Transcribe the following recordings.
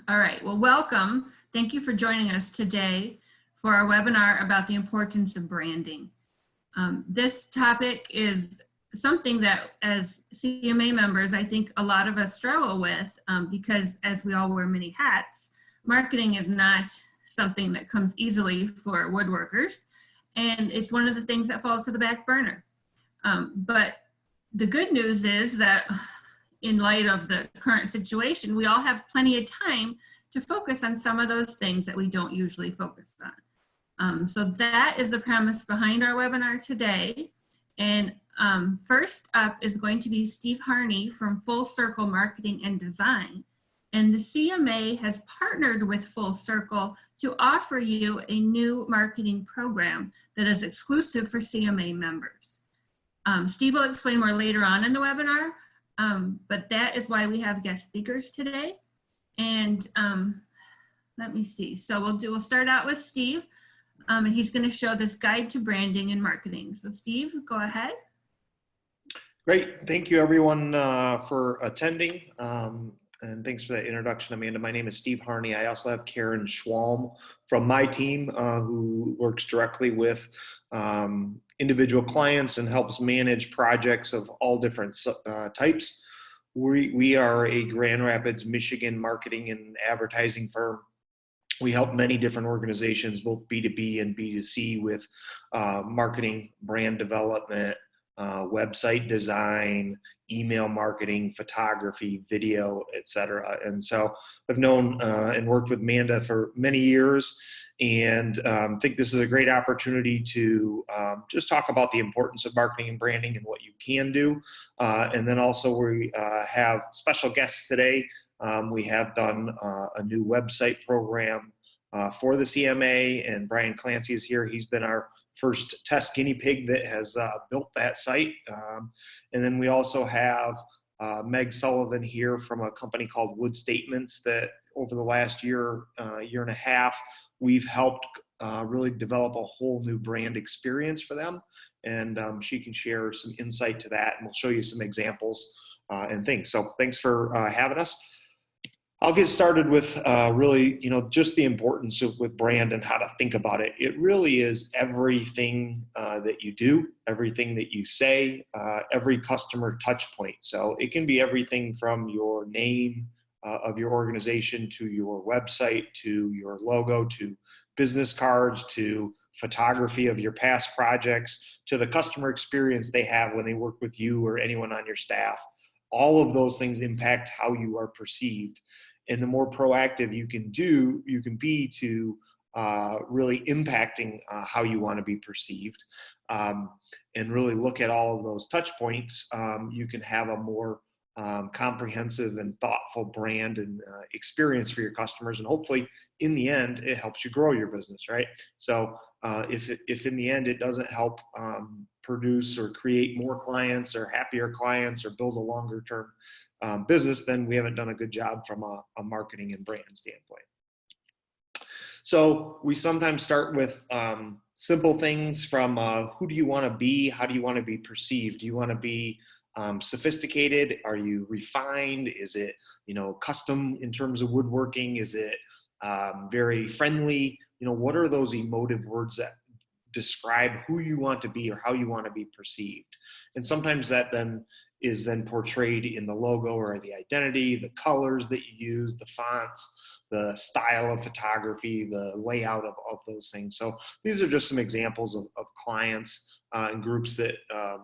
All right, well, welcome. Thank you for joining us today for our webinar about the importance of branding. This topic is something that as CMA members, I think a lot of us struggle with because as we all wear many hats, marketing is not something that comes easily for woodworkers. And it's one of the things that falls to the back burner. But the good news is that in light of the current situation, we all have plenty of time to focus on some of those things that we don't usually focus on. So that is the premise behind our webinar today. And first up is going to be Steve Harney from Full Circle Marketing and Design. And the CMA has partnered with Full Circle to offer you a new marketing program that is exclusive for CMA members. Steve will explain more later on in the webinar, but that is why we have guest speakers today. And let me see. So we'll start out with Steve, and he's going to show this guide to branding and marketing. So Steve, go ahead. Great. Thank you everyone for attending. And thanks for that introduction, Amanda. My name is Steve Harney. I also have Karen Schwalm from my team who works directly with individual clients and helps manage projects of all different types. We are a Grand Rapids, Michigan marketing and advertising firm. We help many different organizations, both B2B and B2C, with marketing, brand development, website design, email marketing, photography, video, etc. And so I've known and worked with Amanda for many years, and think this is a great opportunity to just talk about the importance of marketing and branding and what you can do. And then also we have special guests today. We have done a new website program for the CMA, and Brian Clancy is here. He's been our first test guinea pig that has built that site. And then we also have Meg Sullivan here from a company called Wood Statements that over the last year and a half, we've helped really develop a whole new brand experience for them. And she can share some insight to that, and we'll show you some examples and things. So thanks for having us. I'll get started with really, just the importance with brand and how to think about it. It really is everything that you do, everything that you say, every customer touch point. So it can be everything from your name of your organization to your website, to your logo, to business cards, to photography of your past projects, to the customer experience they have when they work with you or anyone on your staff. All of those things impact how you are perceived. And the more proactive you can be to really impacting how you want to be perceived, and really look at all of those touch points, you can have a more comprehensive and thoughtful brand and experience for your customers. And hopefully in the end, it helps you grow your business, right? So if in the end it doesn't help produce or create more clients or happier clients or build a longer term business, then we haven't done a good job from a marketing and brand standpoint. So we sometimes start with simple things from who do you want to be? How do you want to be perceived? Do you want to be sophisticated? Are you refined? Is it, custom in terms of woodworking? Is it very friendly? What are those emotive words that describe who you want to be or how you want to be perceived? And sometimes that then is portrayed in the logo or the identity, the colors that you use, the fonts, the style of photography, the layout of those things. So these are just some examples of clients and groups that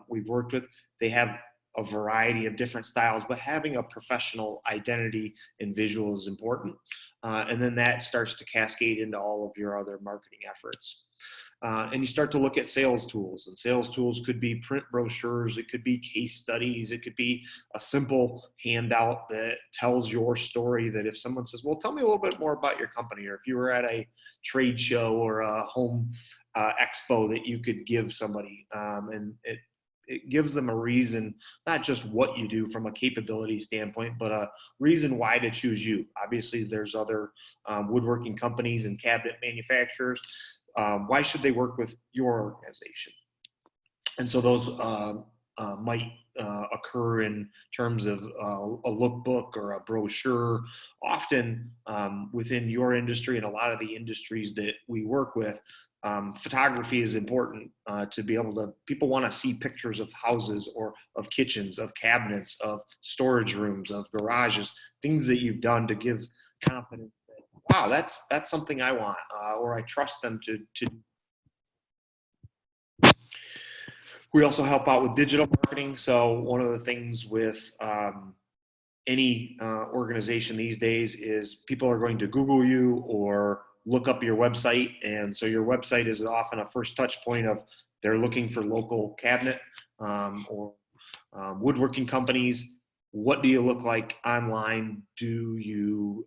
we've worked with. They have a variety of different styles, but having a professional identity and visual is important. And then that starts to cascade into all of your other marketing efforts. And you start to look at sales tools, and sales tools could be print brochures, it could be case studies, it could be a simple handout that tells your story, that if someone says, well, tell me a little bit more about your company, or if you were at a trade show or a home expo that you could give somebody, and it gives them a reason, not just what you do from a capability standpoint, but a reason why to choose you. Obviously, there's other woodworking companies and cabinet manufacturers. Why should they work with your organization? And so those might occur in terms of a lookbook or a brochure. Often within your industry and a lot of the industries that we work with, photography is important to be able to, people want to see pictures of houses or of kitchens, of cabinets, of storage rooms, of garages, things that you've done to give confidence that, wow, that's something I want, or I trust them to. We also help out with digital marketing. So one of the things with any organization these days is people are going to Google you or look up your website. And so your website is often a first touch point of they're looking for local cabinet or woodworking companies. What do you look like online? Do you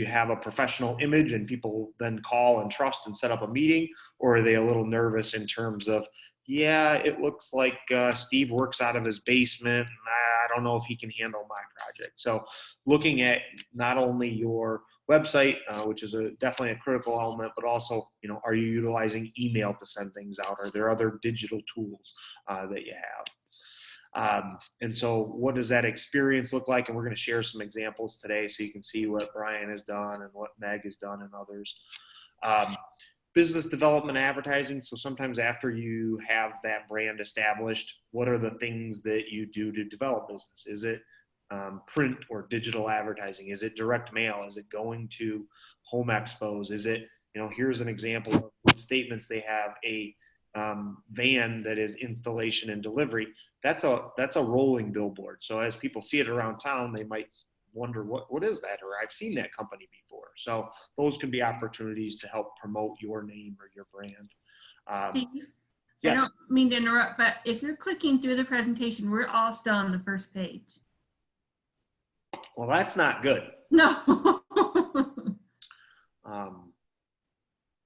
have a professional image and people then call and trust and set up a meeting? Or are they a little nervous in terms of, yeah, it looks like Steve works out of his basement. I don't know if he can handle my project. So looking at not only your website, which is definitely a critical element, but also, are you utilizing email to send things out? Are there other digital tools that you have? And so what does that experience look like? And we're going to share some examples today so you can see what Brian has done and what Meg has done and others. Business development advertising. So sometimes after you have that brand established, what are the things that you do to develop business? Is it print or digital advertising? Is it direct mail? Is it going to home expos? Is it, here's an example of statements. They have a van that is installation and delivery. That's a rolling billboard. So as people see it around town, they might wonder what is that, or I've seen that company before. So those can be opportunities to help promote your name or your brand. Steve, yes. I don't mean to interrupt, but if you're clicking through the presentation, we're all still on the first page. Well, that's not good. No.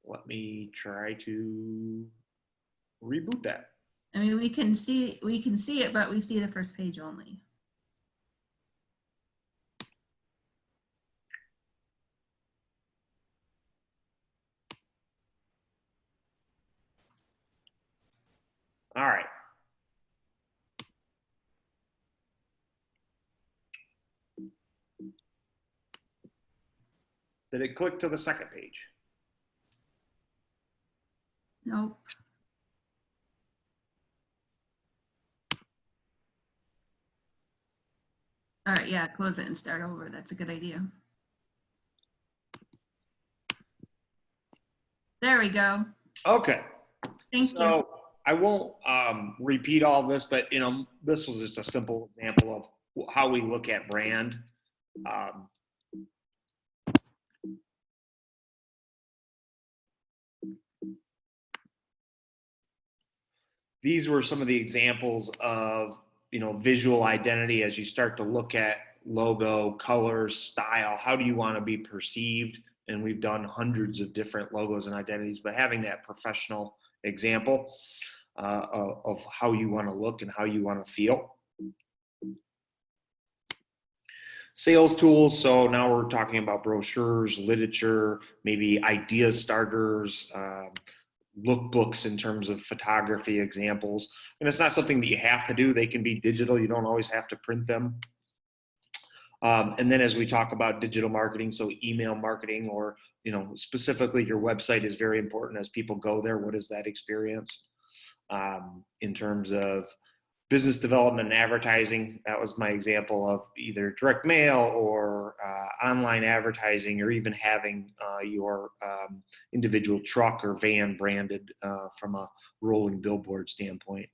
Let me try to reboot that. I mean, we can see it, but we see the first page only. All right. Did it click to the second page? Nope. All right, yeah, close it and start over. That's a good idea. There we go. Okay. Thank you. I won't repeat all this, but this was just a simple example of how we look at brand. These were some of the examples of visual identity as you start to look at logo, colors, style. How do you want to be perceived? And we've done hundreds of different logos and identities, but having that professional example of how you want to look and how you want to feel. Sales tools. So now we're talking about brochures, literature, maybe idea starters, lookbooks in terms of photography examples. And it's not something that you have to do. They can be digital. You don't always have to print them. And then as we talk about digital marketing, so email marketing, or specifically your website is very important as people go there. What is that experience? In terms of business development and advertising, that was my example of either direct mail or online advertising, or even having your individual truck or van branded from a rolling billboard standpoint.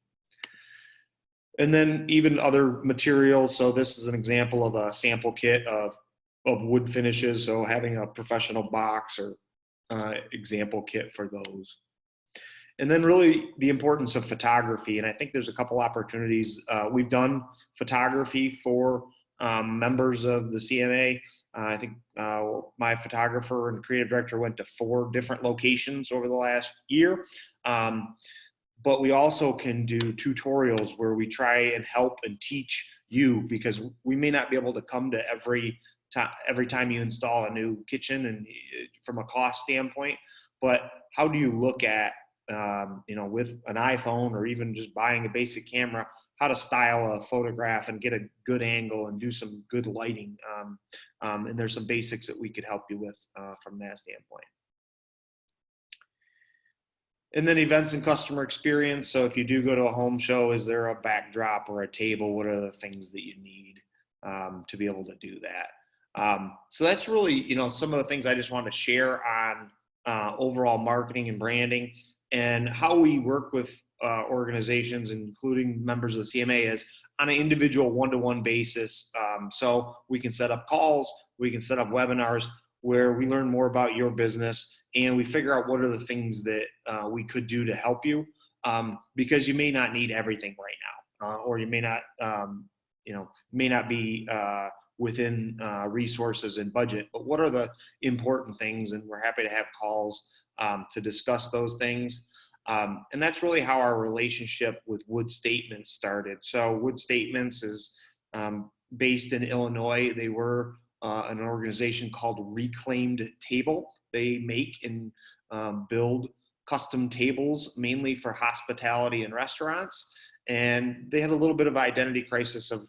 And then even other materials. So this is an example of a sample kit of wood finishes. So having a professional box or example kit for those. And then really the importance of photography. And I think there's a couple opportunities. We've done photography for members of the CMA. I think my photographer and creative director went to 4 different locations over the last year. But we also can do tutorials where we try and help and teach you, because we may not be able to come to every time you install a new kitchen and from a cost standpoint, but how do you look at with an iPhone or even just buying a basic camera, how to style a photograph and get a good angle and do some good lighting. And there's some basics that we could help you with from that standpoint. And then events and customer experience. So if you do go to a home show, is there a backdrop or a table? What are the things that you need to be able to do that? So that's really, some of the things I just want to share on overall marketing and branding, and how we work with organizations, including members of the CMA, is on an individual one-to-one basis. So we can set up calls, we can set up webinars where we learn more about your business and we figure out what are the things that we could do to help you, because you may not need everything right now, or you may not, may not be within resources and budget, but what are the important things? And we're happy to have calls to discuss those things. And that's really how our relationship with Wood Statements started. So Wood Statements is based in Illinois. They were an organization called Reclaimed Table. They make and build custom tables mainly for hospitality and restaurants. And they had a little bit of identity crisis of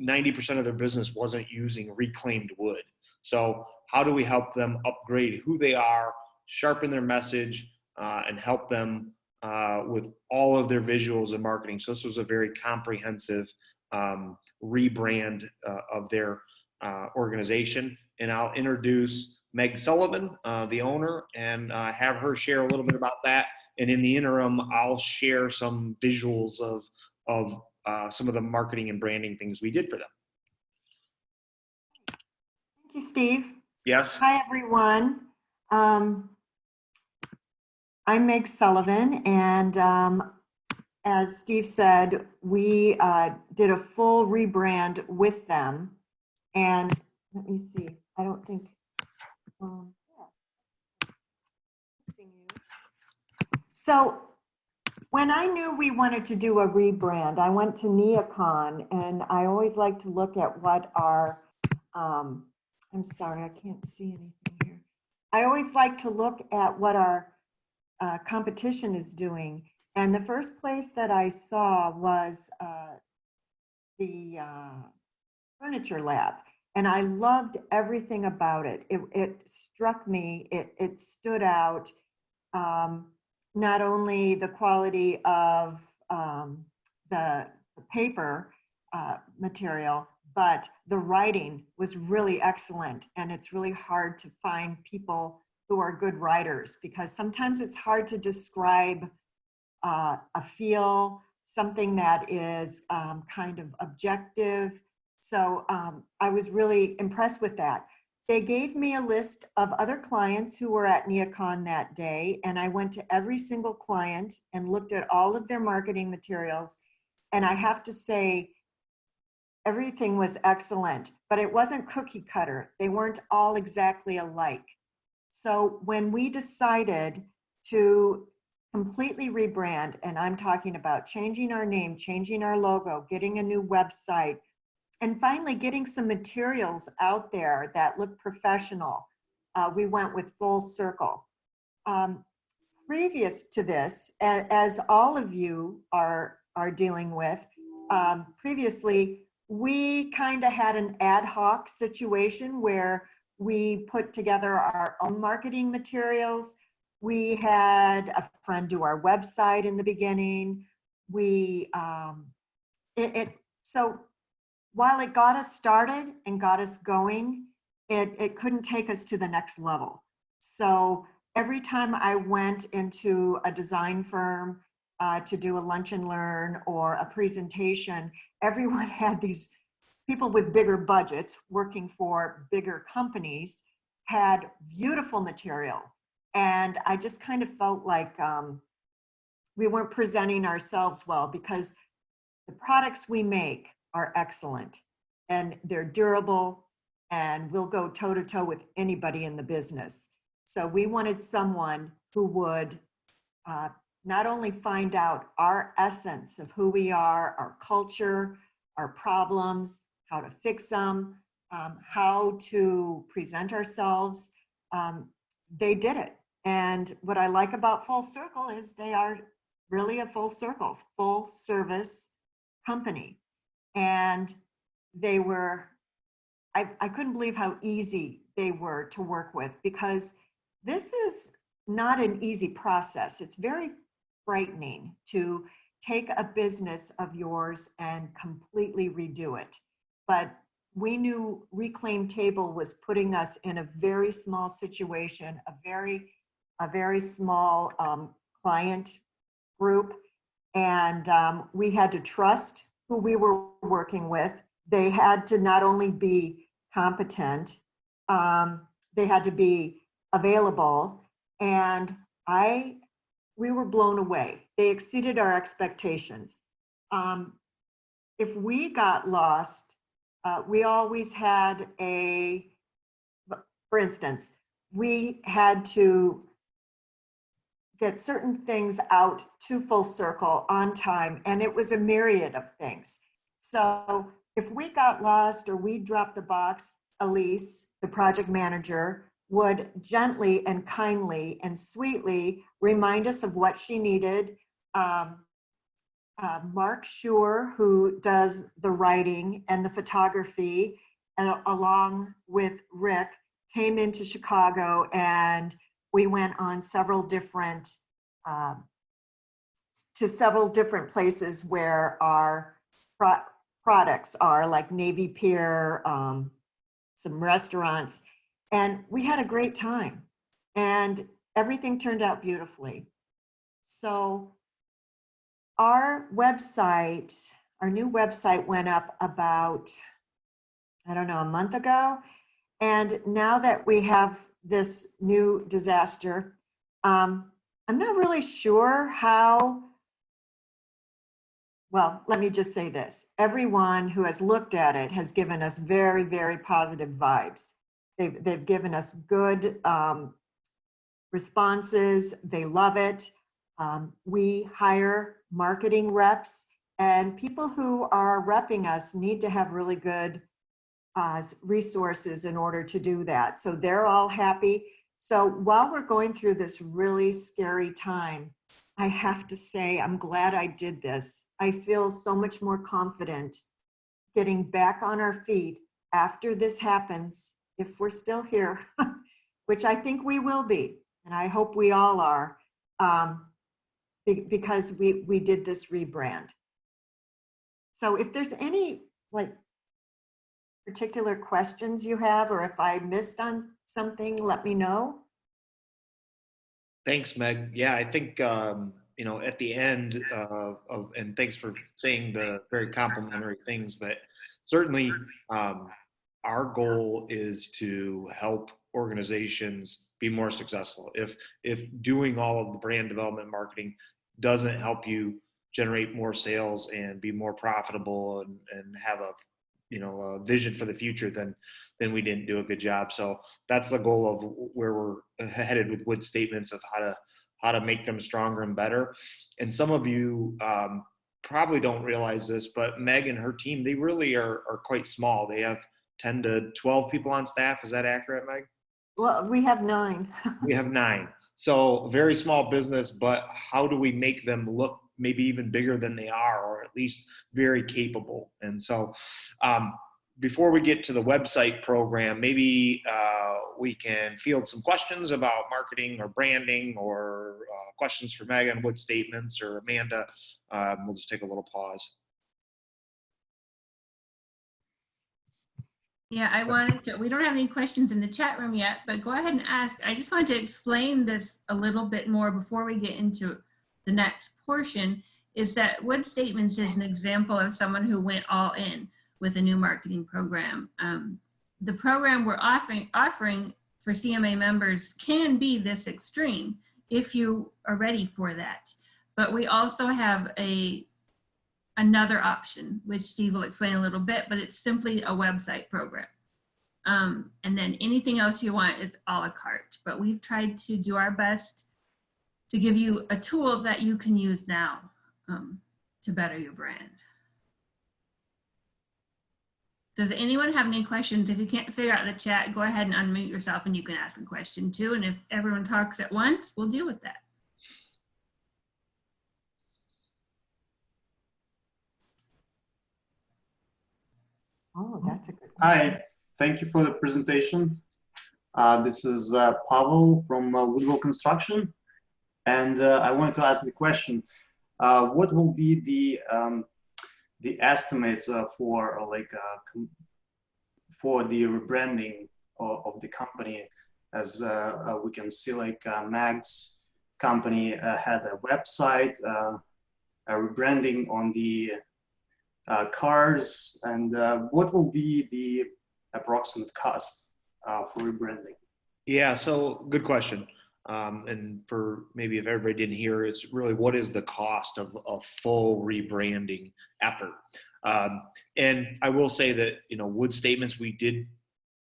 90% of their business wasn't using reclaimed wood. So how do we help them upgrade who they are, sharpen their message, and help them with all of their visuals and marketing? So this was a very comprehensive rebrand of their organization. And I'll introduce Meg Sullivan, the owner, and have her share a little bit about that. And in the interim, I'll share some visuals of some of the marketing and branding things we did for them. Thank you, Steve. Yes. Hi, everyone. I'm Meg Sullivan, and as Steve said, we did a full rebrand with them. And let me see, I don't think, so when I knew we wanted to do a rebrand, I went to NeoCon, and I always like to look at what our, I'm sorry, I can't see anything here. I always like to look at what our competition is doing. And the first place that I saw was the Furniture Lab. And I loved everything about it. It struck me, it stood out. Not only the quality of the paper material, but the writing was really excellent. And it's really hard to find people who are good writers, because sometimes it's hard to describe a feel, something that is kind of objective. So I was really impressed with that. They gave me a list of other clients who were at NeoCon that day, and I went to every single client and looked at all of their marketing materials. And I have to say, everything was excellent, but it wasn't cookie cutter. They weren't all exactly alike. So when we decided to completely rebrand, and I'm talking about changing our name, changing our logo, getting a new website, and finally getting some materials out there that look professional, we went with Full Circle. Previous to this, as all of you are dealing with, previously, we kind of had an ad hoc situation where we put together our own marketing materials. We had a friend do our website in the beginning. So while it got us started and got us going, it couldn't take us to the next level. So every time I went into a design firm to do a lunch and learn or a presentation, everyone had these people with bigger budgets working for bigger companies had beautiful material. And I just kind of felt like we weren't presenting ourselves well, because the products we make are excellent and they're durable and will go toe to toe with anybody in the business. So we wanted someone who would not only find out our essence of who we are, our culture, our problems, how to fix them, how to present ourselves. They did it. And what I like about Full Circle is they are really a full circle, full service company. And they were, I couldn't believe how easy they were to work with, because this is not an easy process. It's very frightening to take a business of yours and completely redo it. But we knew Reclaim Table was putting us in a very small situation, a very small client group. And we had to trust who we were working with. They had to not only be competent, they had to be available. And we were blown away. They exceeded our expectations. If we got lost, we always had for instance, we had to get certain things out to Full Circle on time, and it was a myriad of things. So if we got lost or we dropped a box, Elise, the project manager, would gently and kindly and sweetly remind us of what she needed. Mark Schur, who does the writing and the photography, along with Rick, came into Chicago, and we went on several different places where our products are, like Navy Pier, some restaurants, and we had a great time, and everything turned out beautifully. So our new website went up about, I don't know, a month ago. And now that we have this new disaster, I'm not really sure how. Well, let me just say this. Everyone who has looked at it has given us very, very positive vibes. They've given us good responses. They love it. We hire marketing reps, and people who are repping us need to have really good resources in order to do that. So they're all happy. So while we're going through this really scary time, I have to say, I'm glad I did this. I feel so much more confident getting back on our feet after this happens, if we're still here, which I think we will be, and I hope we all are, because we did this rebrand. So if there's any particular questions you have, or if I missed on something, let me know. Thanks, Meg. Yeah, I think, at the end and thanks for saying the very complimentary things, but certainly our goal is to help organizations be more successful. If doing all of the brand development marketing doesn't help you generate more sales and be more profitable and have a vision for the future, then we didn't do a good job. So that's the goal of where we're headed with Wood Statements, of how to make them stronger and better. And some of you probably don't realize this, but Meg and her team, they really are quite small. They have 10 to 12 people on staff. Is that accurate, Meg? Well, we have 9. We have 9. So very small business, but how do we make them look maybe even bigger than they are, or at least very capable? And so before we get to the website program, maybe we can field some questions about marketing or branding, or questions for Megan, Wood Statements, or Amanda. We'll just take a little pause. Yeah, we don't have any questions in the chat room yet, but go ahead and ask. I just wanted to explain this a little bit more before we get into the next portion, is that Wood Statements is an example of someone who went all in with a new marketing program. The program we're offering for CMA members can be this extreme if you are ready for that. But we also have another option, which Steve will explain a little bit, but it's simply a website program. And then anything else you want is a la carte. But we've tried to do our best to give you a tool that you can use now to better your brand. Does anyone have any questions? If you can't figure out the chat, go ahead and unmute yourself and you can ask a question too. And if everyone talks at once, we'll deal with that. Oh, that's a good question. Hi, thank you for the presentation. This is Pavel from Woodville Construction, and I wanted to ask the question: what will be the estimate for for the rebranding of the company? As we can see, Mag's company had a website, a rebranding on the cars, and what will be the approximate cost for rebranding? Yeah, so good question. And for maybe if everybody didn't hear, it's really what is the cost of a full rebranding effort? And I will say that, Wood Statements, we did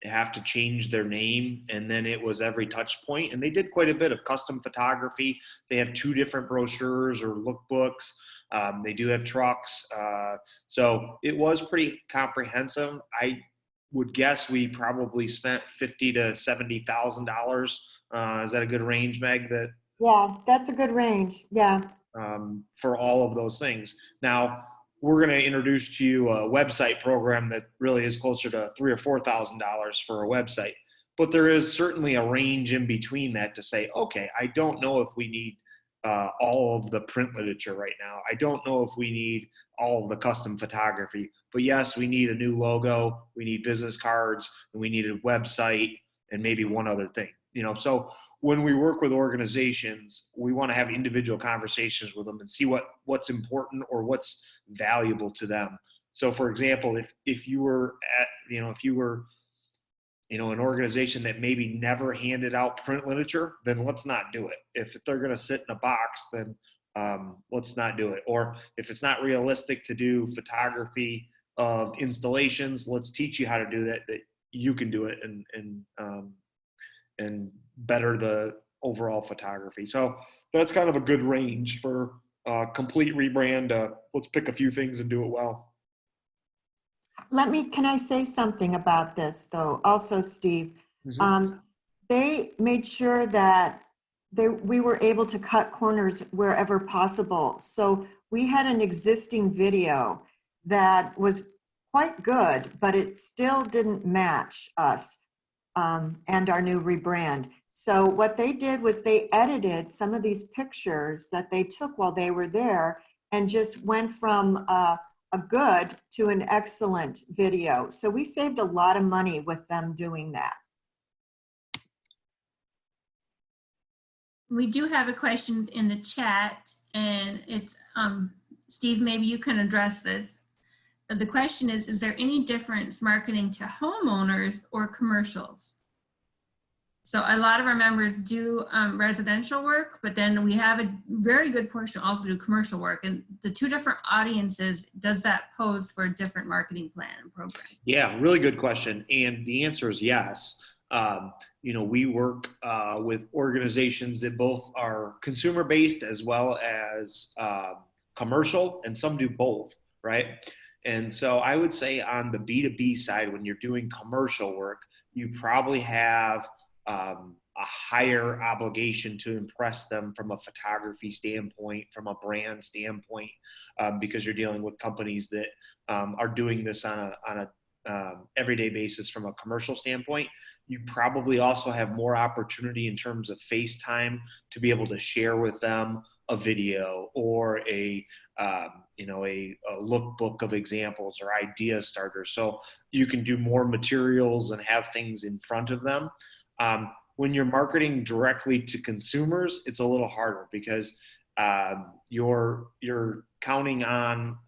have to change their name, and then it was every touch point, and they did quite a bit of custom photography. They have 2 different brochures or lookbooks. They do have trucks. So it was pretty comprehensive. I would guess we probably spent $50,000 to $70,000. Is that a good range, Meg? Yeah, that's a good range. Yeah. For all of those things. Now, we're going to introduce to you a website program that really is closer to $3,000 or $4,000 for a website. But there is certainly a range in between that to say, okay, I don't know if we need all of the print literature right now. I don't know if we need all of the custom photography. But yes, we need a new logo, we need business cards, and we need a website, and maybe one other thing. So when we work with organizations, we want to have individual conversations with them and see what's important or what's valuable to them. So for example, if you were an organization that maybe never handed out print literature, then let's not do it. If they're going to sit in a box, then let's not do it. Or if it's not realistic to do photography of installations, let's teach you how to do that you can do it and better the overall photography. So that's kind of a good range for complete rebrand. Let's pick a few things and do it well. Can I say something about this though? Also, Steve, Mm-hmm. they made sure that we were able to cut corners wherever possible. So we had an existing video that was quite good, but it still didn't match us and our new rebrand. So what they did was they edited some of these pictures that they took while they were there and just went from a good to an excellent video. So we saved a lot of money with them doing that. We do have a question in the chat, and it's, Steve, maybe you can address this. The question is there any difference marketing to homeowners or commercials? So a lot of our members do residential work, but then we have a very good portion also do commercial work. And the 2 different audiences, does that pose for a different marketing plan and program? Yeah, really good question. And the answer is yes. We work with organizations that both are consumer-based as well as commercial, and some do both, right? And so I would say on the B2B side, when you're doing commercial work, you probably have a higher obligation to impress them from a photography standpoint, from a brand standpoint, because you're dealing with companies that are doing this on a everyday basis from a commercial standpoint. You probably also have more opportunity in terms of FaceTime to be able to share with them a video or a lookbook of examples or idea starters. So you can do more materials and have things in front of them. When you're marketing directly to consumers, it's a little harder because you're counting on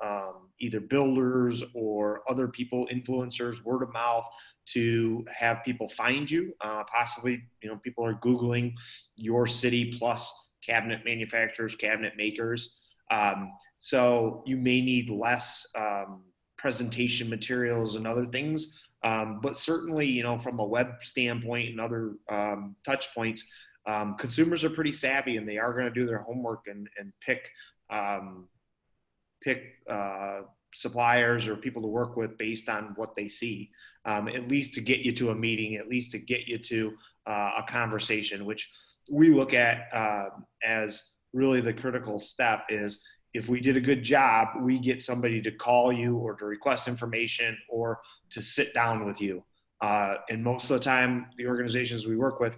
either builders or other people, influencers, word of mouth, to have people find you. Possibly, people are Googling your city plus cabinet manufacturers, cabinet makers. So you may need less presentation materials and other things. But certainly, from a web standpoint and other touch points, consumers are pretty savvy, and they are going to do their homework and pick suppliers or people to work with based on what they see, at least to get you to a meeting, at least to get you to a conversation, which we look at as really the critical step is if we did a good job, we get somebody to call you or to request information or to sit down with you. And most of the time, the organizations we work with,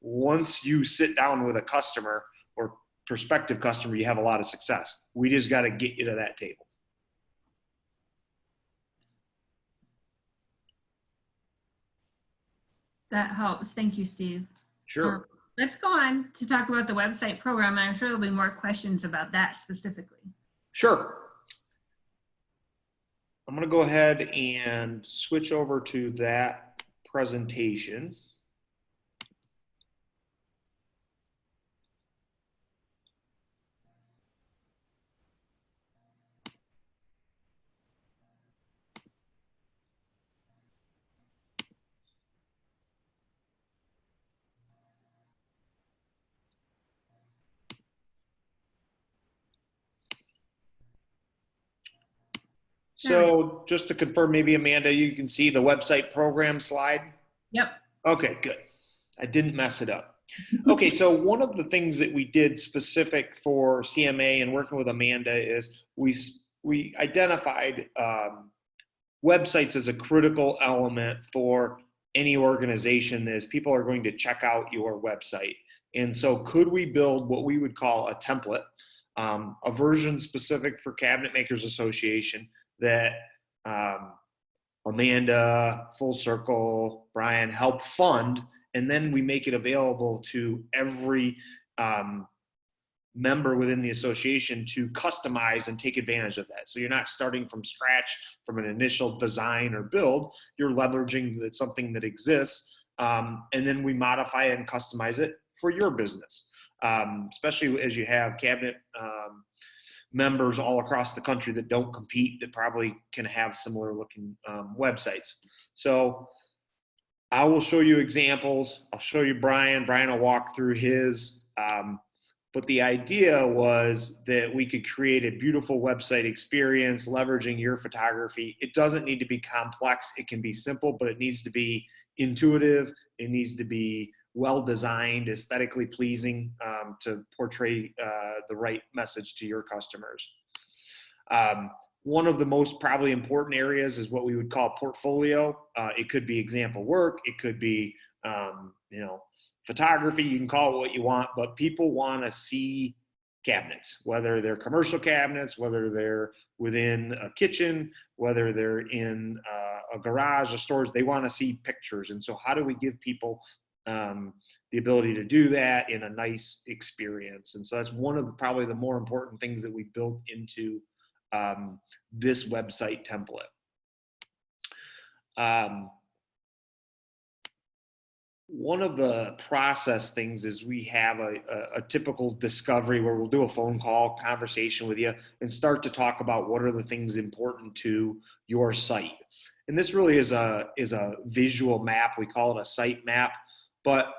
once you sit down with a customer or prospective customer, you have a lot of success. We just got to get you to that table. That helps. Thank you, Steve. Sure. Let's go on to talk about the website program, and I'm sure there'll be more questions about that specifically. Sure. I'm going to go ahead and switch over to that presentation. So just to confirm, maybe Amanda, you can see the website program slide? Yep. Okay, good. I didn't mess it up. Okay, so one of the things that we did specific for CMA and working with Amanda is we identified websites as a critical element for any organization as people are going to check out your website. And so could we build what we would call a template, a version specific for Cabinet Makers Association that Amanda, Full Circle, Brian help fund, and then we make it available to every member within the association to customize and take advantage of that. So you're not starting from scratch from an initial design or build, you're leveraging something that exists, and then we modify it and customize it for your business, especially as you have cabinet members all across the country that don't compete that probably can have similar looking websites. So I will show you examples. I'll show you Brian. Brian will walk through his. But the idea was that we could create a beautiful website experience leveraging your photography. It doesn't need to be complex. It can be simple, but it needs to be intuitive. It needs to be well-designed, aesthetically pleasing to portray the right message to your customers. One of the most probably important areas is what we would call portfolio. It could be example work. It could be, photography. You can call it what you want, but people want to see cabinets, whether they're commercial cabinets, whether they're within a kitchen, whether they're in a garage, a storage. They want to see pictures. And so how do we give people the ability to do that in a nice experience? And so that's one of probably the more important things that we built into this website template. One of the process things is we have a typical discovery where we'll do a phone call conversation with you and start to talk about what are the things important to your site. And this really is a visual map. We call it a site map, but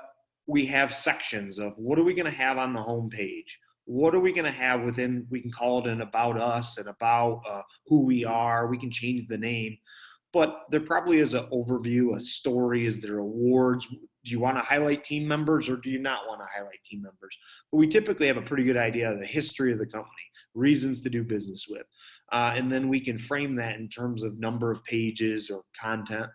we have sections of what are we going to have on the home page? What are we going to have within, we can call it an about us and about who we are. We can change the name, but there probably is an overview, a story. Is there awards? Do you want to highlight team members or do you not want to highlight team members? But we typically have a pretty good idea of the history of the company, reasons to do business with. And then we can frame that in terms of number of pages or content.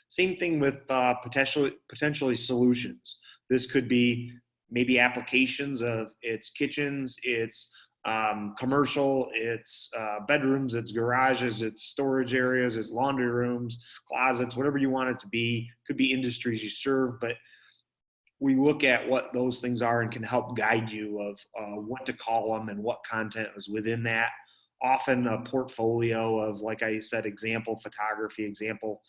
Same thing with potentially solutions. This could be maybe applications of its kitchens, its commercial, it's bedrooms, it's garages, it's storage areas, it's laundry rooms, closets, whatever you want it to be. Could be industries you serve, but we look at what those things are and can help guide you of what to call them and what content is within that. Often a portfolio of, like I said, example photography, example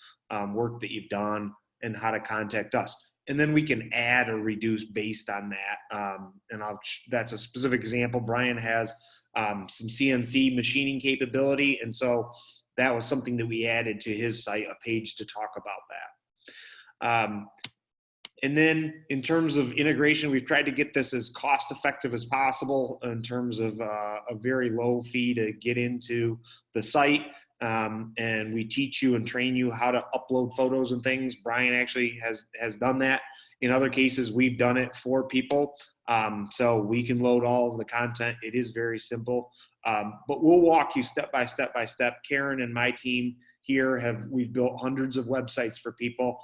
work that you've done and how to contact us. And then we can add or reduce based on that. And that's a specific example. Brian has some CNC machining capability. And so that was something that we added to his site, a page to talk about that. And then in terms of integration, we've tried to get this as cost effective as possible in terms of a very low fee to get into the site. And we teach you and train you how to upload photos and things. Brian actually has done that. In other cases, we've done it for people. So we can load all of the content. It is very simple. But we'll walk you step by step by step. Karen and my team here we've built hundreds of websites for people,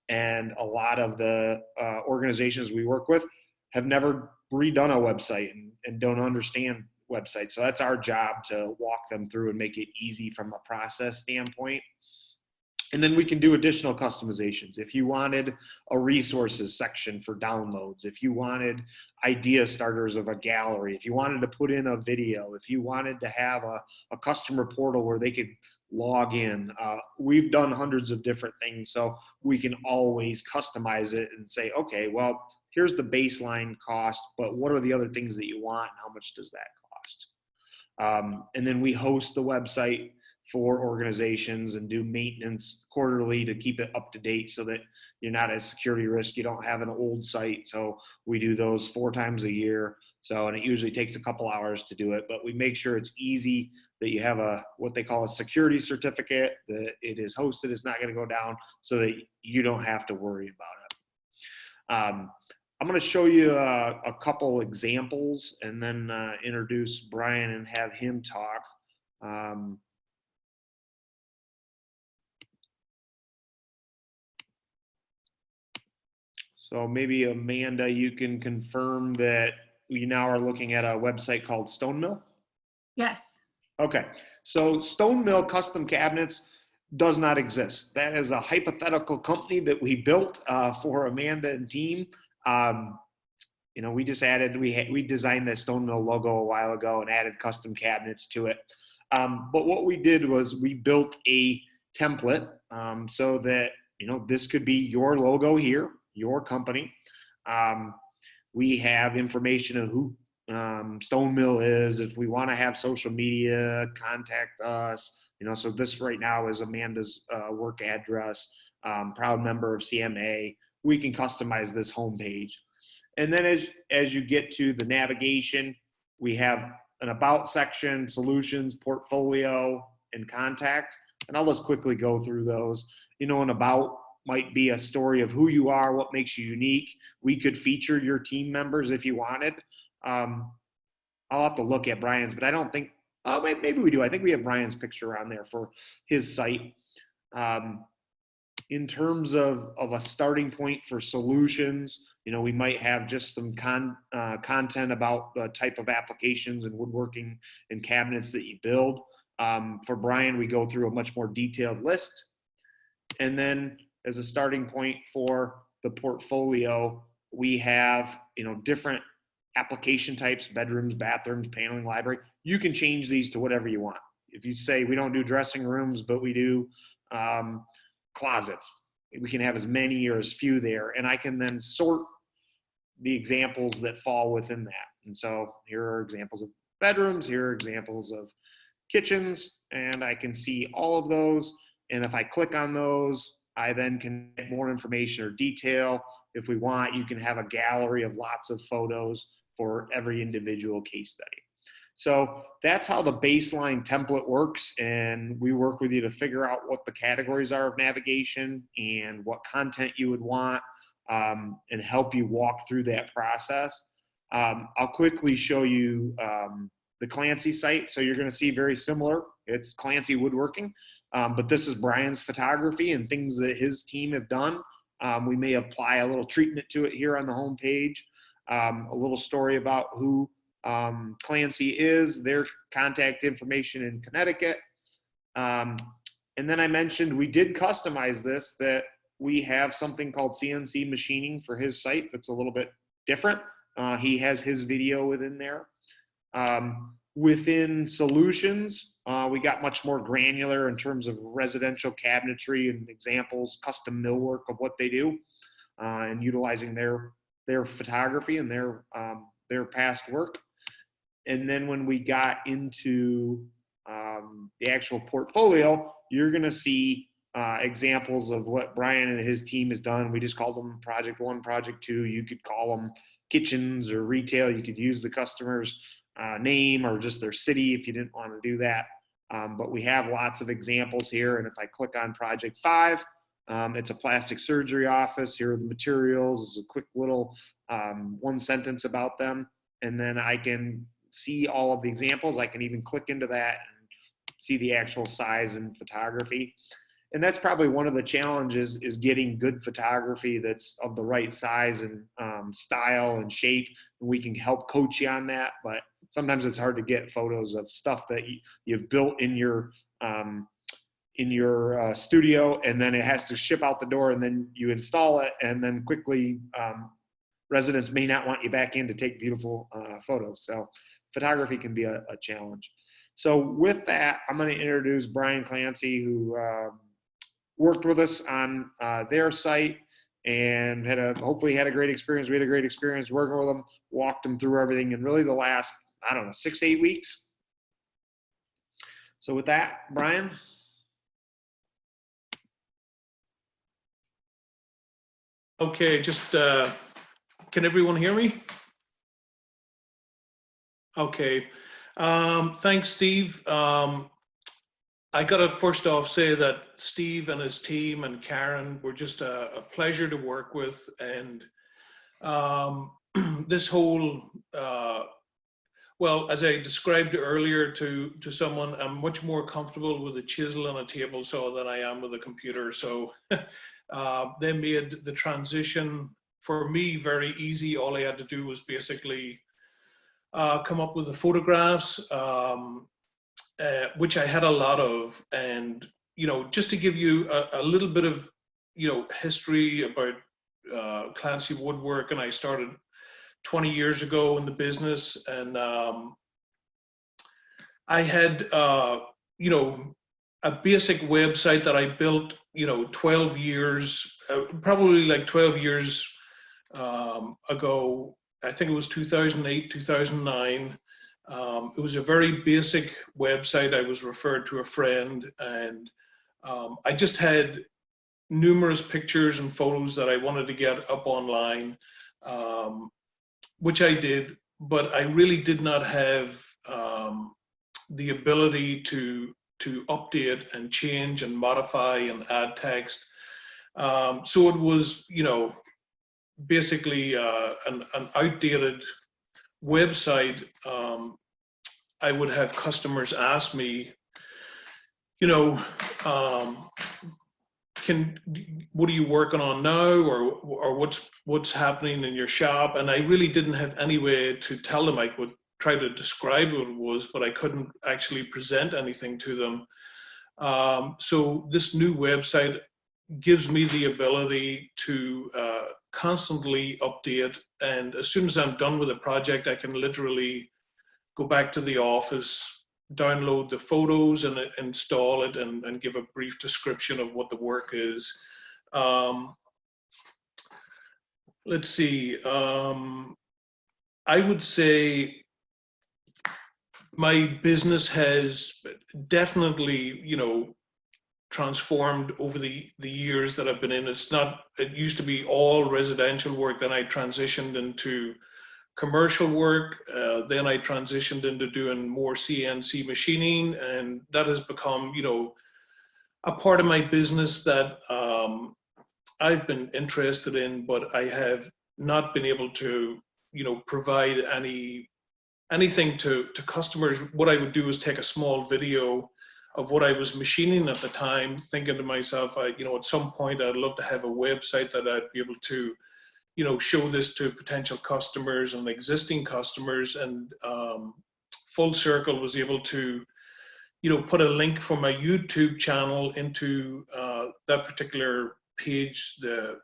and a lot of the organizations we work with have never redone a website and don't understand websites. So that's our job, to walk them through and make it easy from a process standpoint. And then we can do additional customizations. If you wanted a resources section for downloads, if you wanted idea starters of a gallery, if you wanted to put in a video, if you wanted to have a customer portal where they could log in, we've done hundreds of different things. So we can always customize it and say, okay, well, here's the baseline cost, but what are the other things that you want and how much does that cost? And then we host the website for organizations and do maintenance quarterly to keep it up to date so that you're not at security risk. You don't have an old site. So we do those 4 times a year. So, and it usually takes a couple hours to do it, but we make sure it's easy, that you have what they call a security certificate, that it is hosted, it's not going to go down, so that you don't have to worry about it. I'm going to show you a couple examples and then introduce Brian and have him talk. So maybe Amanda, you can confirm that we now are looking at a website called Stone Mill. Yes. Okay, so Stone Mill Custom Cabinets does not exist. That is a hypothetical company that we built for Amanda and team. You know, we just added, we designed the Stone Mill logo a while ago and added custom cabinets to it. But what we did was we built a template so that, you know, this could be your logo here, your company. We have information of who Stone Mill is. If we want to have social media, contact us. You know, so this right now is Amanda's work address, proud member of CMA. We can customize this homepage. And then as you get to the navigation, we have an about section, solutions, portfolio, and contact. And I'll just quickly go through those. You know, an about might be a story of who you are, what makes you unique. We could feature your team members if you wanted. I'll have to look at Brian's, but I don't think, oh, maybe we do. I think we have Brian's picture on there for his site. In terms of a starting point for solutions, you know, we might have just some content about the type of applications and woodworking and cabinets that you build. For Brian, we go through a much more detailed list. And then as a starting point for the portfolio, we have, you know, different application types: bedrooms, bathrooms, paneling, library. You can change these to whatever you want. If you say we don't do dressing rooms, but we do closets, we can have as many or as few there. And I can then sort the examples that fall within that. And so here are examples of bedrooms, here are examples of kitchens, and I can see all of those. And if I click on those, I then can get more information or detail. If we want, you can have a gallery of lots of photos for every individual case study. So that's how the baseline template works. And we work with you to figure out what the categories are of navigation and what content you would want, and help you walk through that process. I'll quickly show you the Clancy site. So you're going to see very similar. It's Clancy Woodworking, but this is Brian's photography and things that his team have done. We may apply a little treatment to it here on the home page. A little story about who Clancy is, their contact information in Connecticut. And then I mentioned we did customize this, that we have something called CNC machining for his site that's a little bit different. He has his video within there. Within solutions, we got much more granular in terms of residential cabinetry and examples, custom millwork of what they do, and utilizing their photography and their past work. And then when we got into the actual portfolio, you're going to see examples of what Brian and his team has done. We just called them Project 1, Project 2. You could call them kitchens or retail. You could use the customer's name or just their city if you didn't want to do that. But we have lots of examples here. And if I click on Project 5, it's a plastic surgery office. Here are the materials. It's a quick little one sentence about them. And then I can see all of the examples. I can even click into that and see the actual size and photography. And that's probably one of the challenges, is getting good photography that's of the right size and style and shape. And we can help coach you on that, but sometimes it's hard to get photos of stuff that you've built in your studio, and then it has to ship out the door, and then you install it, and then quickly residents may not want you back in to take beautiful photos. So photography can be a challenge. So with that, I'm going to introduce Brian Clancy, who worked with us on their site and hopefully had a great experience. We had a great experience working with them, walked them through everything in really the last, I don't know, 6 to 8 weeks. So with that, Brian. Okay, just can everyone hear me? Okay, thanks, Steve. I gotta first off say that Steve and his team and Karen were just a pleasure to work with, and this whole, well, as I described earlier to someone, I'm much more comfortable with a chisel and a table saw than I am with a computer. So they made the transition for me very easy. All I had to do was basically come up with the photographs, which I had a lot of. And, you know, just to give you a little bit of, you know, history about Clancy Woodwork, I started 20 years ago in the business, and I had, you know, a basic website that I built, you know, 12 years, probably like 12 years ago. I think it was 2008, 2009. It was a very basic website. I was referred to a friend, and I just had numerous pictures and photos that I wanted to get up online, which I did, but I really did not have the ability to update and change and modify and add text. So it was, you know, basically an outdated website. I would have customers ask me, you know, what are you working on now, or what's happening in your shop? And I really didn't have any way to tell them. I would try to describe what it was, but I couldn't actually present anything to them. So this new website gives me the ability to constantly update, and as soon as I'm done with a project, I can literally go back to the office, download the photos and install it, and give a brief description of what the work is. Let's see, I would say my business has definitely, you know, transformed over the years that I've been in. It used to be all residential work, then I transitioned into commercial work, then I transitioned into doing more CNC machining, and that has become, you know, a part of my business that I've been interested in, but I have not been able to, you know, provide anything to customers. What I would do is take a small video of what I was machining at the time, thinking to myself, you know, at some point I'd love to have a website that I'd be able to, you know, show this to potential customers and existing customers. And Full Circle was able to, you know, put a link from my YouTube channel into that particular page, the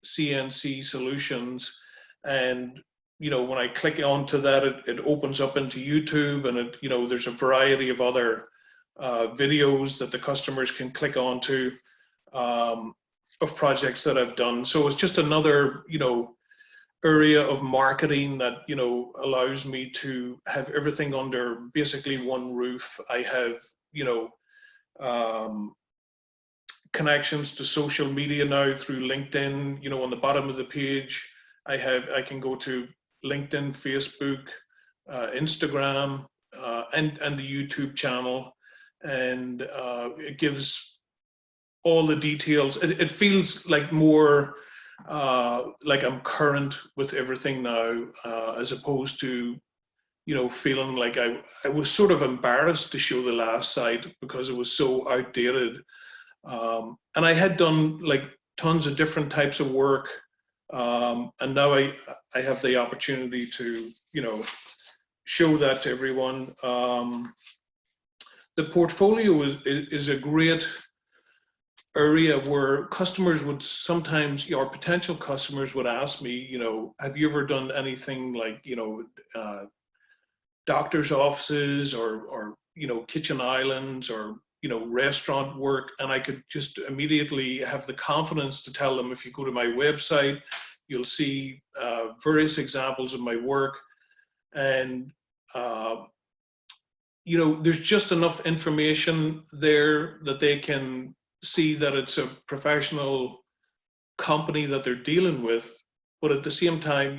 CNC Solutions. And, you know, when I click onto that, it opens up into YouTube, and it, you know, there's a variety of other videos that the customers can click onto of projects that I've done. So it's just another, you know, area of marketing that, you know, allows me to have everything under basically one roof. I have, you know, connections to social media now through LinkedIn. You know, on the bottom of the page, I can go to LinkedIn, Facebook, Instagram, and the YouTube channel, and it gives all the details. It feels like more like I'm current with everything now, as opposed to, feeling like I was sort of embarrassed to show the last site because it was so outdated. And I had done like tons of different types of work. And now I have the opportunity to, show that to everyone. The portfolio is a great area where customers would sometimes, or potential customers would ask me, have you ever done anything like, doctor's offices or kitchen islands or, restaurant work? And I could just immediately have the confidence to tell them, if you go to my website, you'll see various examples of my work. And, there's just enough information there that they can see that it's a professional company that they're dealing with. But at the same time,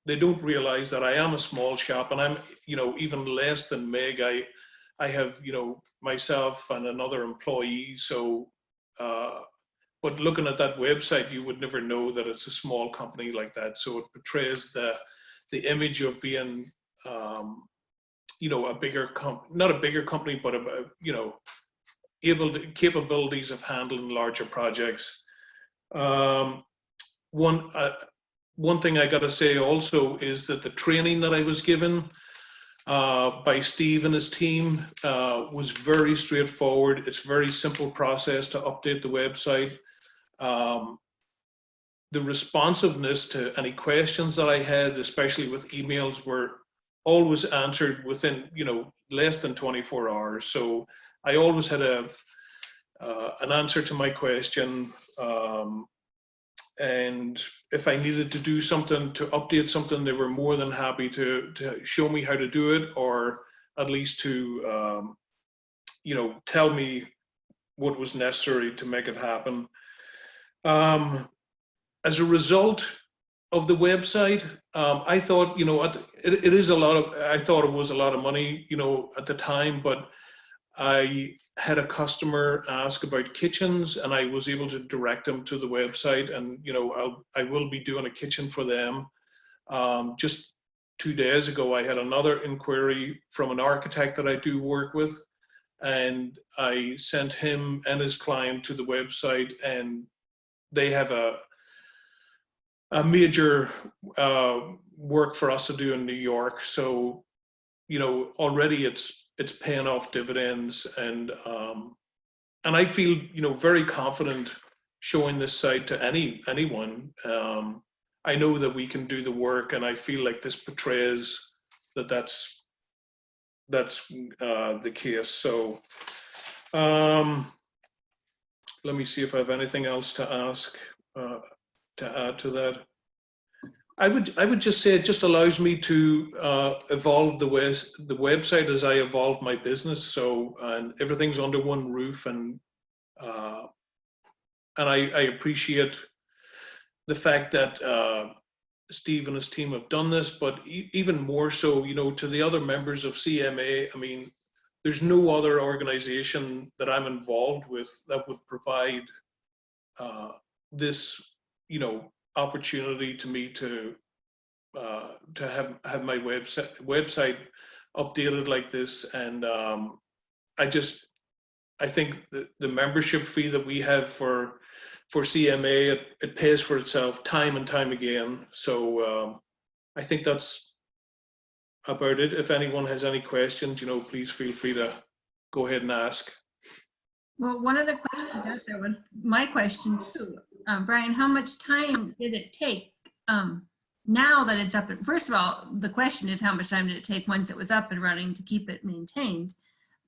they don't realize that I am a small shop, and I'm, even less than Meg. I have, myself and another employee. So, but looking at that website, you would never know that it's a small company like that. So it portrays the image of being, a bigger company, not a bigger company, but capabilities of handling larger projects. One thing I got to say also is that the training that I was given by Steve and his team was very straightforward. It's a very simple process to update the website. The responsiveness to any questions that I had, especially with emails, were always answered within, less than 24 hours. So I always had an answer to my question. And if I needed to do something, to update something, they were more than happy to show me how to do it, or at least to, tell me what was necessary to make it happen. As a result of the website, I thought, it is a lot of, I thought it was a lot of money, at the time, but I had a customer ask about kitchens, and I was able to direct them to the website, and I will be doing a kitchen for them. Just 2 days ago, I had another inquiry from an architect that I do work with, and I sent him and his client to the website, and they have a major work for us to do in New York. So, already it's paying off dividends, and I feel, very confident showing this site to anyone. I know that we can do the work, and I feel like this portrays that that's the case. So, let me see if I have anything else to ask, to add to that. I would just say it just allows me to evolve the website as I evolve my business. So, and everything's under one roof, and I appreciate the fact that Steve and his team have done this, but even more so, to the other members of CMA. I mean, there's no other organization that I'm involved with that would provide this, opportunity to me to have my website updated like this. And I think the membership fee that we have for CMA, it pays for itself time and time again. So I think that's about it. If anyone has any questions, please feel free to go ahead and ask. Well, one of the questions out there was my question too. Brian, how much time did it take now that it's up? First of all, the question is how much time did it take once it was up and running to keep it maintained?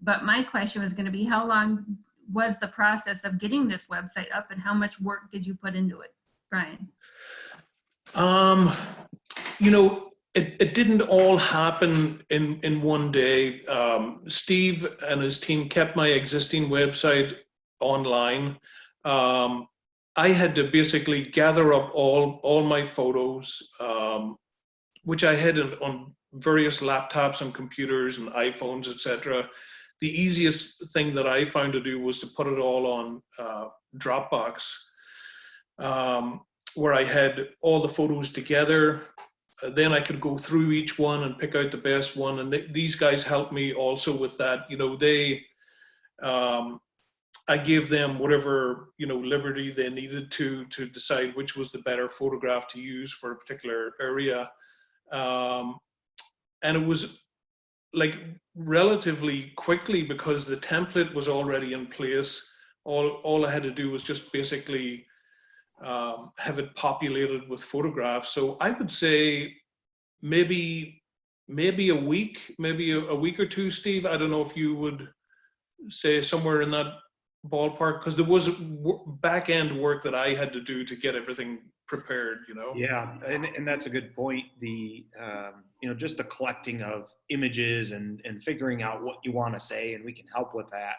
But my question was going to be, how long was the process of getting this website up, and how much work did you put into it, Brian? It didn't all happen in one day. Steve and his team kept my existing website online. I had to basically gather up all my photos, which I had on various laptops and computers and iPhones, etc. The easiest thing that I found to do was to put it all on Dropbox, where I had all the photos together. then I could go through each one and pick out the best one. And these guys helped me also with that. You know, I gave them whatever, you know, liberty they needed to decide which was the better photograph to use for a particular area. And it was like relatively quickly because the template was already in place. All I had to do was just basically have it populated with photographs. So I would say maybe a week, maybe a week or two, Steve. I don't know if you would say somewhere in that ballpark, because there was back end work that I had to do to get everything prepared, you know. Yeah, and that's a good point. The you know, just the collecting of images and figuring out what you want to say, and we can help with that.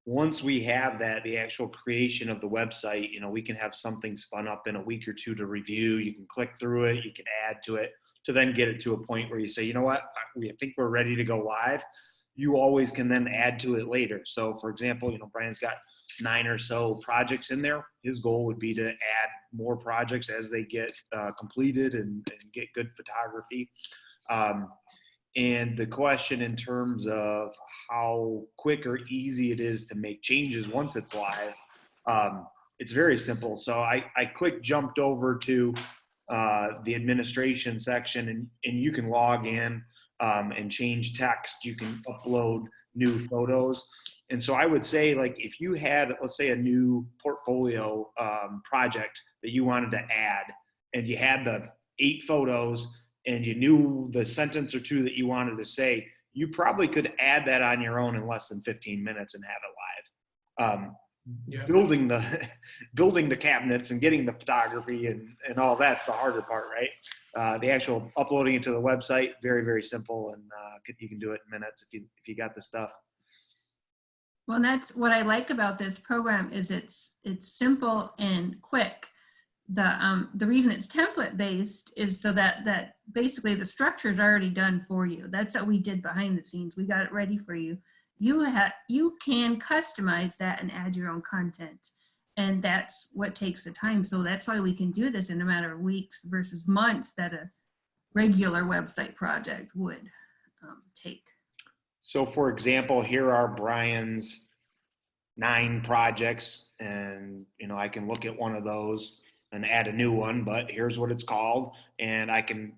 Once we have that, the actual creation of the website, you know, we can have something spun up in a week or two to review. You can click through it, you can add to it, to then get it to a point where you say, you know what, we think we're ready to go live. You always can then add to it later. So for example, you know, Brian's got 9 or so projects in there. His goal would be to add more projects as they get completed and get good photography. And the question in terms of how quick or easy it is to make changes once it's live, it's very simple. So I quick jumped over to the administration section, and you can log in and change text. You can upload new photos. And so I would say, like, if you had, let's say, a new portfolio project that you wanted to add, and you had the 8 photos, and you knew the sentence or two that you wanted to say, you probably could add that on your own in less than 15 minutes and have it live. Yeah. Building the cabinets and getting the photography and all that's the harder part, right? The actual uploading it to the website, very, very simple, and you can do it in minutes if you got the stuff. Well, that's what I like about this program is it's simple and quick. The reason it's template based is so that basically the structure is already done for you. That's what we did behind the scenes. We got it ready for you. You can customize that and add your own content, and that's what takes the time. So that's why we can do this in a matter of weeks versus months that a regular website project would take. So for example, here are Brian's 9 projects, and you know, I can look at one of those and add a new one, but here's what it's called, and I can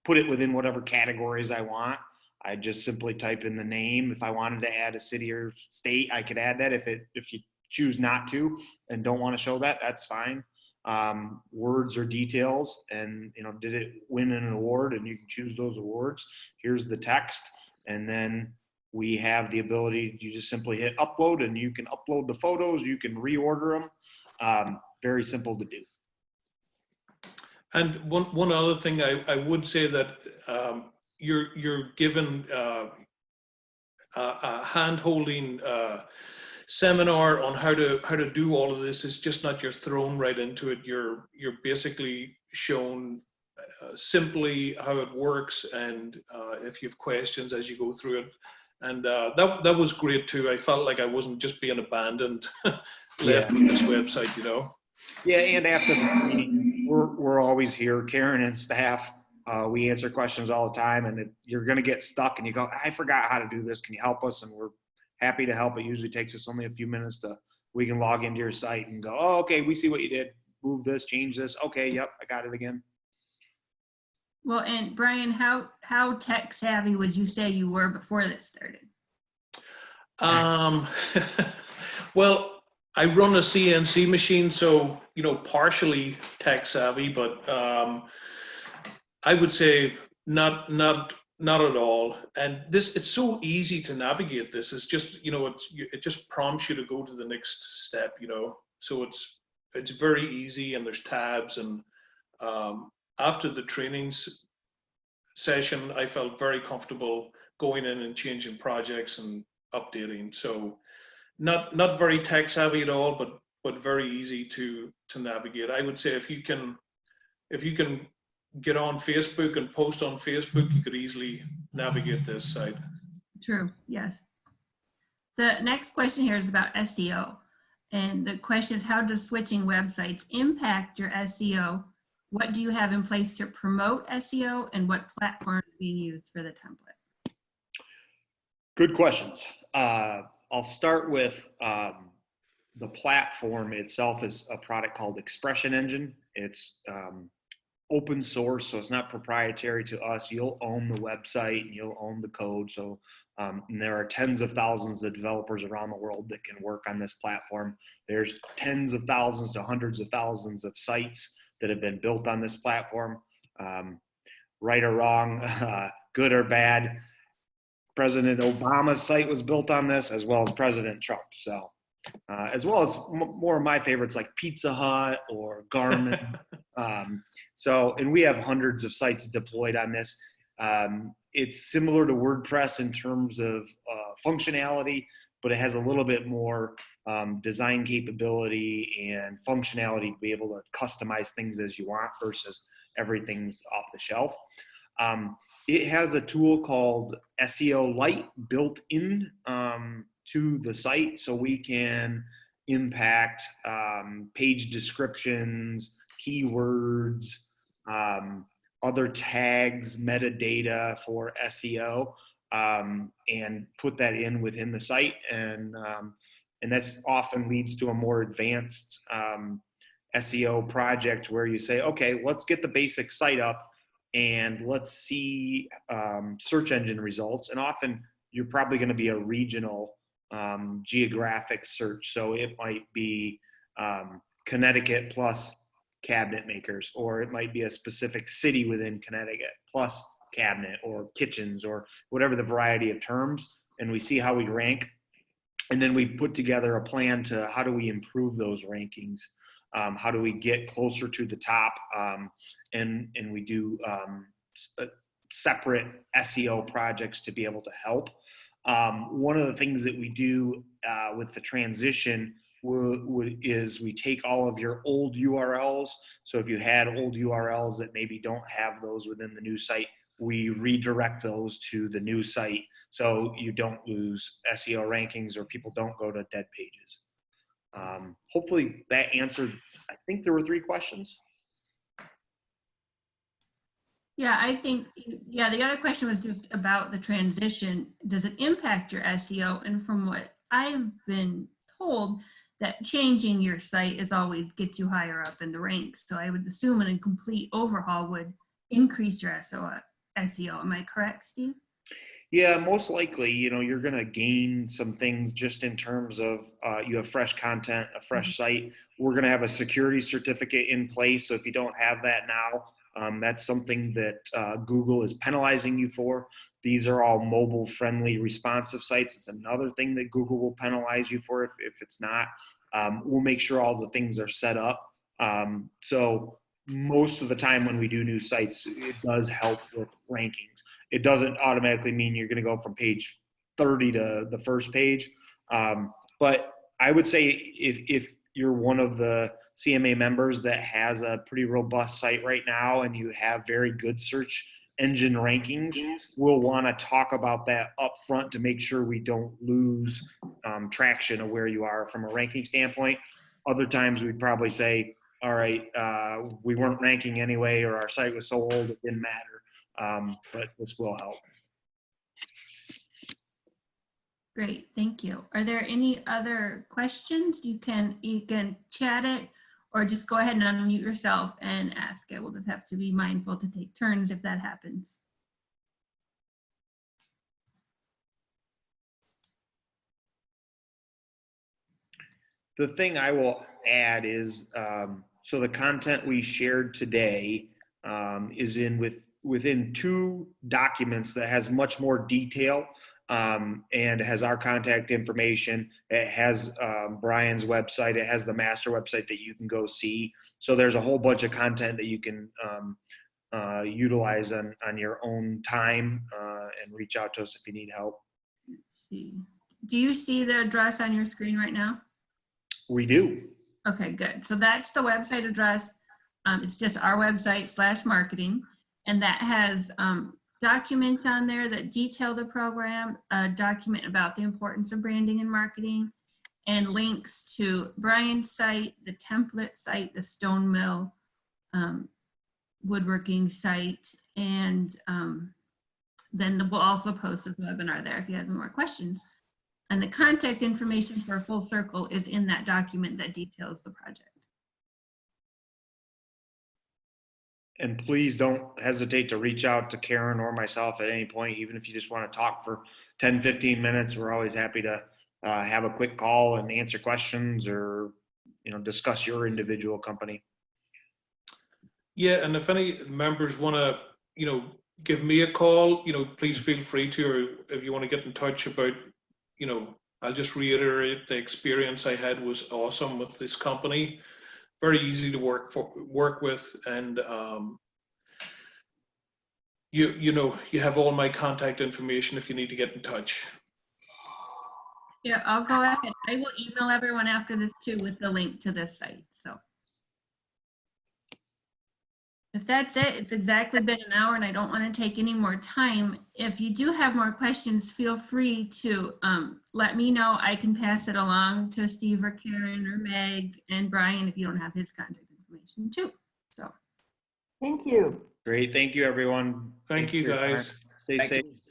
put it within whatever categories I want. I just simply type in the name. If I wanted to add a city or state, I could add that. If you choose not to and don't want to show that, that's fine. Words or details, and you know, did it win an award, and you can choose those awards. Here's the text, and then we have the ability, you just simply hit upload, and you can upload the photos, you can reorder them. Very simple to do. And one other thing I would say that you're given a hand-holding seminar on how to do all of this. It's just not you're thrown right into it. You're basically shown simply how it works, and if you have questions as you go through it. And that was great too. I felt like I wasn't just being abandoned, left with this website, you know. Yeah, and after the meeting, we're always here, Karen and staff. We answer questions all the time, and you're going to get stuck and you go, I forgot how to do this. Can you help us? And we're happy to help. It usually takes us only a few minutes we can log into your site and go, oh, okay, we see what you did. Move this, change this. Okay, yep, I got it again. Well, and Brian, how tech savvy would you say you were before this started? Well, I run a CNC machine, so, you know, partially tech savvy, but I would say not at all. And it's so easy to navigate this. It's just, you know, it just prompts you to go to the next step, you know. So it's very easy, and there's tabs. And after the trainings session, I felt very comfortable going in and changing projects and updating. So not very tech savvy at all, but very easy to navigate. I would say if you can get on Facebook and post on Facebook, you could easily navigate this site. True, yes. The next question here is about SEO. And the question is, how does switching websites impact your SEO What do you have in place to promote SEO, and what platform is being used for the template? Good questions. I'll start with the platform itself is a product called Expression Engine. It's open source, so it's not proprietary to us. You'll own the website and you'll own the code. So and there are tens of thousands of developers around the world that can work on this platform. There's tens of thousands to hundreds of thousands of sites that have been built on this platform. Right or wrong, good or bad, President Obama's site was built on this, as well as President Trump. So, as well as more of my favorites like Pizza Hut or Garmin. And we have hundreds of sites deployed on this. It's similar to WordPress in terms of functionality, but it has a little bit more design capability and functionality to be able to customize things as you want versus everything's off the shelf. It has a tool called SEO Lite built in to the site, so we can impact page descriptions, keywords, other tags, metadata for SEO, and put that in within the site. And that's often leads to a more advanced SEO project where you say, okay, let's get the basic site up and let's see search engine results. And often you're probably going to be a regional geographic search. So it might be Connecticut plus cabinet makers, or it might be a specific city within Connecticut plus cabinet or kitchens or whatever the variety of terms. And we see how we rank. And then we put together a plan to how do we improve those rankings? How do we get closer to the top? And we do separate SEO projects to be able to help. One of the things that we do with the transition is we take all of your old URLs. So if you had old URLs that maybe don't have those within the new site, we redirect those to the new site so you don't lose SEO rankings or people don't go to dead pages. Hopefully that answered, I think there were 3 questions. Yeah, I think, yeah, the other question was just about the transition. Does it impact your SEO? And from what I've been told, that changing your site is always gets you higher up in the ranks. So I would assume a complete overhaul would increase your SEO. Am I correct, Steve? Yeah, most likely, you're going to gain some things just in terms of you have fresh content, a fresh site. We're going to have a security certificate in place. So if you don't have that now, that's something that Google is penalizing you for. These are all mobile friendly responsive sites. It's another thing that Google will penalize you for if it's not. We'll make sure all the things are set up. So most of the time when we do new sites, it does help with rankings. It doesn't automatically mean you're going to go from page 30 to the first page. But I would say if you're one of the CMA members that has a pretty robust site right now and you have very good search engine rankings, we'll want to talk about that up front to make sure we don't lose traction of where you are from a ranking standpoint. Other times we'd probably say, all right, we weren't ranking anyway, or our site was so old it didn't matter. But this will help. Great, thank you. Are there any other questions? You can chat it or just go ahead and unmute yourself and ask it. We'll just have to be mindful to take turns if that happens. The thing I will add is, so the content we shared today is within 2 documents that has much more detail and has our contact information. It has Brian's website. It has the master website that you can go see. So there's a whole bunch of content that you can utilize on your own time and reach out to us if you need help. Let's see. Do you see the address on your screen right now? We do. Okay, good. So that's the website address. It's just our website /marketing. And that has documents on there that detail the program, a document about the importance of branding and marketing, and links to Brian's site, the template site, the Stone Mill woodworking site. And then we'll also post this webinar there if you have any more questions. And the contact information for Full Circle is in that document that details the project. And please don't hesitate to reach out to Karen or myself at any point, even if you just want to talk for 10, 15 minutes. We're always happy to have a quick call and answer questions or, discuss your individual company. Yeah, and if any members want to, give me a call, please feel free to, or if you want to get in touch about, I'll just reiterate the experience I had was awesome with this company. Very easy to work with, and you have all my contact information if you need to get in touch. Yeah, I'll go ahead. I will email everyone after this too with the link to this site. So if that's it, it's exactly been an hour and I don't want to take any more time. If you do have more questions, feel free to let me know. I can pass it along to Steve or Karen or Meg and Brian if you don't have his contact information too. So Thank you. Great. Thank you, everyone. Thank you, for your time. guys. Stay Thank safe. you.